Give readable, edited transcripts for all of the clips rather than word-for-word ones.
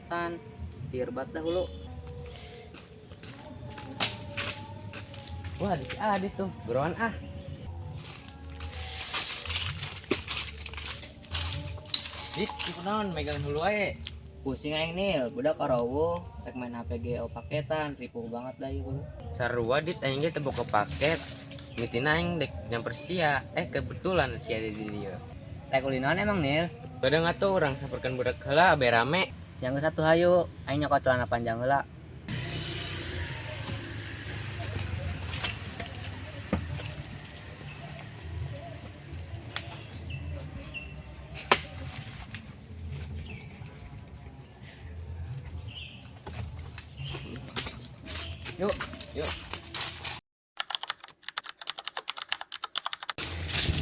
paketan. Dirbat dahulu. Wah, di si Adit tuh, geroan ah. Dit, kunaon megang hulu ae. Pusing aing Nil, budak karawo, rek main HP GO paketan, ripuh banget dah ieu. Sarua dit aing ge teu boga paket. Mitina aing dek nyamper sia. Kebetulan sia di dieu. Rek ulinaon emang Nil? Kadang atuh urang samperkeun budak heula abe rame. Yang satu hayu, aing nyokot celana panjang heula. Yuk, Yuk.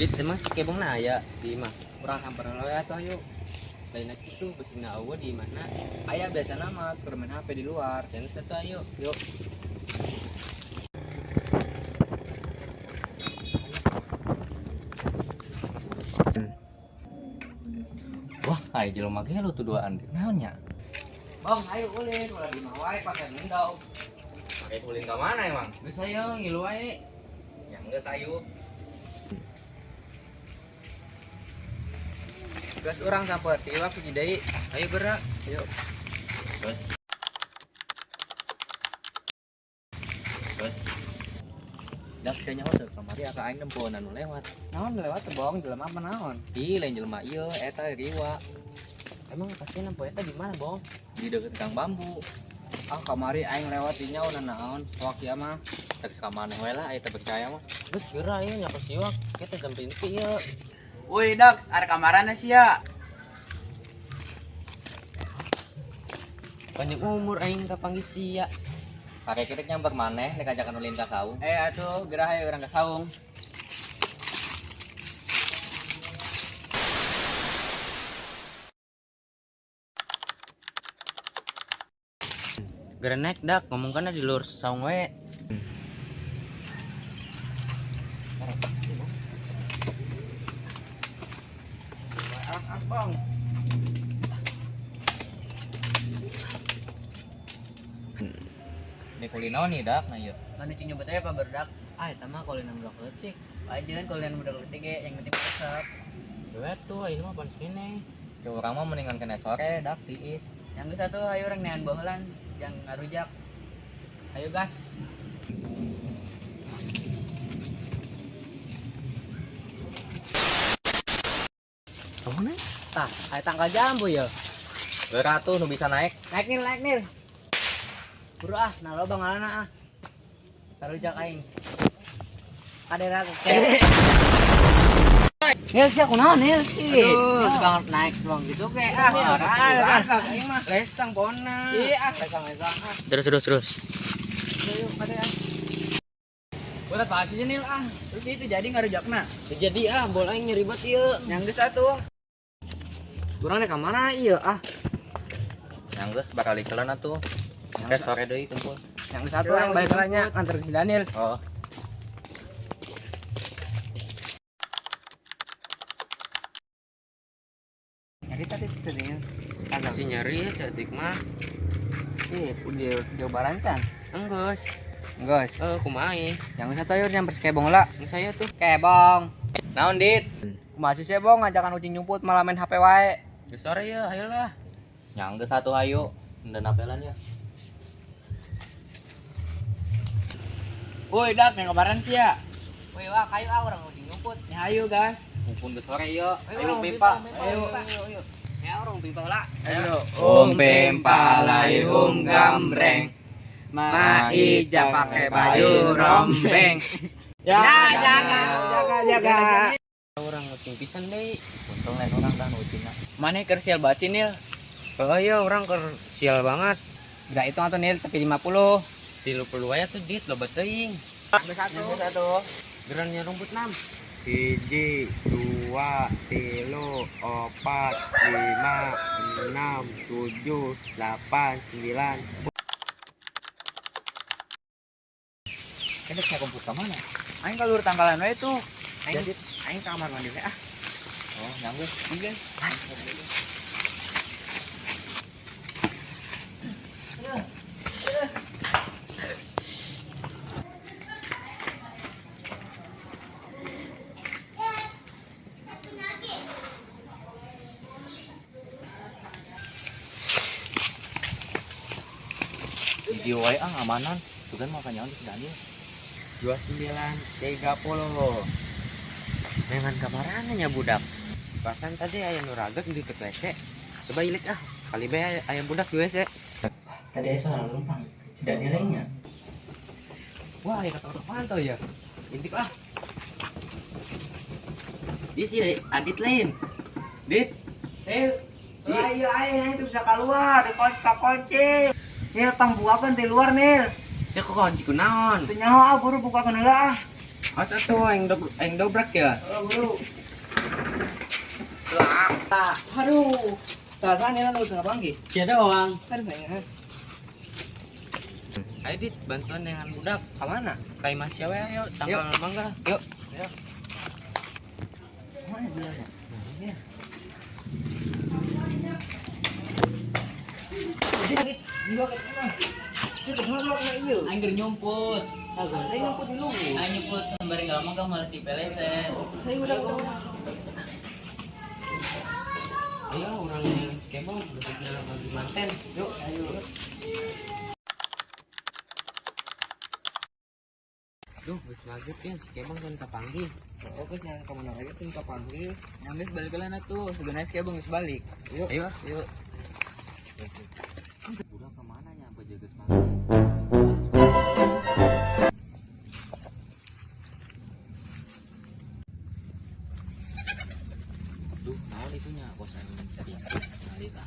Dit emang si kebongna aya di imah. kurang sampereun we atuh yuk. Lain kitu beusina eueuh di mana? Aya biasana mah keur main HP di luar. Yang satu ayo. Yuk. Wah, aya jelema ge lu tuduaan di naon nya? Bang, ayo ulin, ulah di mah wae pakai mendau. Pakai ulin ka mana emang? Geus ayo ngilu wae. Yang geus ayu. Gas urang samper si Iwak si deui. Ayo gerak. Yuk. Terus. Terus. Dak sia nyaho teu kamari aka aing nempoan anu lewat. Naon lewat teh bong, jelema apa naon? Ih, lain jelema ieu eta riwa. Emang pasti nempo eta di mana, Bong? Di deket kang bambu. Ah, kamari aing lewat di nyaho naon? Wak ieu mah. Tak sakamana we lah aya teu percaya mah. Geus geura ieu nya ka si Iwak, kita jam pinti ieu. Woi dak, ada kamarana sih ya. Panjang umur aing kapanggih sia. Pakai kirik nyamper maneh nek ajakan ulin ka saung. Atuh, geura hayu urang ka saung. Gara naik dak ngomong kana di luar saung we. Bong. Di kulinaon nih dak na ieu. Manu cing nyebut aya barudak. Ah, eta mah kulinan budak leutik. Ajeun kulinan budak leutik ge yang penting resep. Dewe tuh ieu mah panas kene. Ceu urang mah mendingan kene sore dak tiis. Yang geus atuh hayu urang nean baheula yang ngarujak. Ayo gas. Kemana? Tah, aya tangkal jambu ya. Geura tuh nu bisa naik. Naik nil. Buru ah, nah lo bangalana ah. Tarujak aing. Kadera ke. Nil sia kunaon Nil? Aduh. Banget naik doang gitu ke. Aing mah lesang pona. Iya, lesang. Terus. Yuk, kadera. Udah pasti sih Nil ah. Terus itu jadi ngarujakna. Jadi bol aing nyeribet ieu. Yang geus atuh. Kurang ka mana ieu ah. Yang geus bakal dikeun atuh. Ke sore deui kumpul. Yang satu yang baik nya antar si Daniel. Oh. Jadi tadi itu Daniel. Masih nyari ya setik mah. Udah barancan. Enggeus. Guys, Kumaha ieu? yang satu ayo nyamper kebong lah. Ini saya tuh. Kebong. Naon dit? Masih sebong ngajakan ucing nyumput malah main HP wae. Geus sore ya, ayolah. Yang geus satu hayu. Ndan apelan ya. Woi dak, yang kabaran sih ya. Woi, wah kayu orang ucing nyumput. Ya ayo guys. Mumpun geus sore ieu. Ayo pipa. Ayo. Ya orang pipa lah. Ayo. Pimpa layum gambreng. Maija pakai baju rombeng. Jaga. Orang ucing pisan deui. Untung lain orang dah ucingna. Mana kersial batin Nil? Oh iya, orang sial banget. Udah itu atau Nil tapi 50. 30 aya tuh dit loba teuing. Satu. Gerannya rumput 6. 1, 2, 3, 4, 5, 6, 7, 8, 9. Kedek saya komputer mana? Aing kalur tanggalan we tuh. Aing kamar mandi we ah. Oh, nyambung. Mungkin. Video wae amanan. Sugan makanya di Daniel. 2930. Dengan kamarannya budak. Pasan tadi aya nuragak di WC. Coba ilik kali bae aya budak di WC. Tadi ada suara lempang. Sudah nilainya. Wah, ya kata pantau ya. Intip Di sini Adit lain. Dit. Ayo itu bisa keluar, kunci. Nil pang bukakan di luar Nil. Saya kok kunci kunaon? Teu nyaho buru bukakan heula. Asa tuh yang dobrak ya. Buru. Lah. Aduh. Salah Nil enggak usah panggil. Sia doang. Kan saya Ayo Dit, bantuan dengan budak. ke mana? Kai Mas Yawe ayo tanggal mangga. Yuk. Mana bilangnya? Angger nyumput. Ayo nyumput di lugu. Ayo nyumput sembari enggak lama malah dipeleset. Ayo orang yang skema bentuknya lagi manten. Yuk, ayo. Duh, geus maghrib ya, skema kan kapanggih. Oke, jangan kamu lagi tuh kapanggih. Nangis balik-balik tuh, sebenarnya kayak bang balik. Yuk. Ayo. Budak kemana nya apa jaga semangat? Duh, naon itunya bosan tadi. Nalita.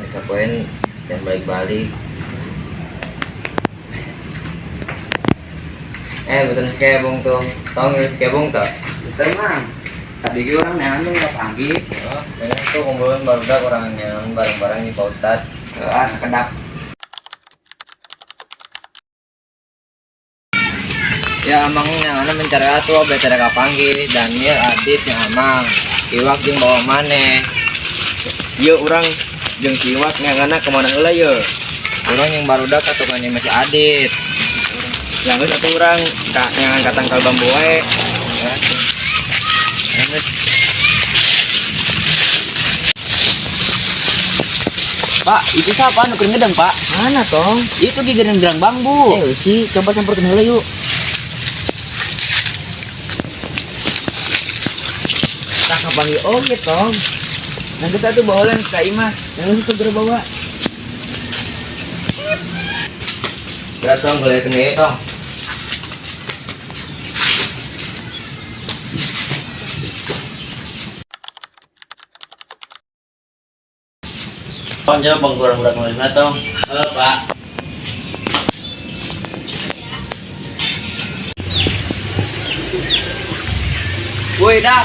Bisa poin dan balik-balik. Betul skebong tuh. Tahu nggak skebong tuh? Betul, Mang. Tadi gue orang nehan tuh nggak panggil. Oh, dengan tuh kumpulan barudak orangnya bareng-bareng di Pak Ustad. Kedap. Ya amangnya ana mencari atuh betere kapanggih Daniel Adit yang amang. Iwak jeung bawa maneh. Ieu urang jeung si Iwak ngana kemana heula yeu. Urang yang barudak katungannya masih Adit. Yang geus atuh urang nyangan ka tangkal bambu wae. Ya. Pak, itu siapa? Nuker ngedeng Pak. Mana tong? Itu di gerang bambu. Sih, coba samperin heula yuk. Tak kapangi oke tong. Nah kita tuh bawa lens ke Ima. Yang itu segera bawa. Berat tong, boleh kene tong. Jawab bang kurang budak nulisna tong. Pak. Woi dah.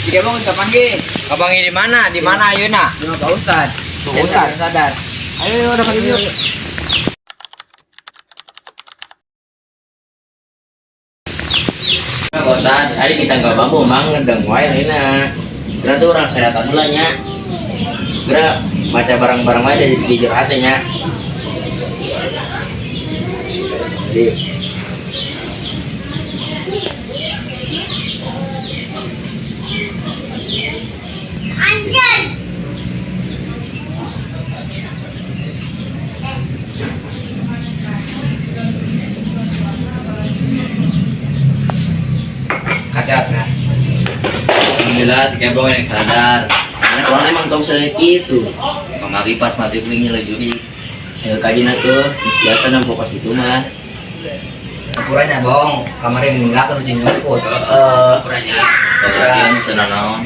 Si Kebong kapangi. Kapangi di mana? Di mana ayeuna? Di Pak Ustad. Pak Ustad. Sadar. Ayo udah panggil yuk. Pak Ustad, hari kita nggak mampu mang ngedeng wae lainna. Kira tuh orang saya tak mulanya. Kira baca barang-barang wae dari jujur hatinya. Jadi Kacat kan? alhamdulillah si Kebong yang sadar. Karena orang emang tahu seliti itu. Pemagi pas mati pelingnya lagi. Ya kajian tuh, biasa dan fokus itu mah. Ukurannya bong, kemarin enggak terus nyumput. Ukurannya. Bagian tenanawan.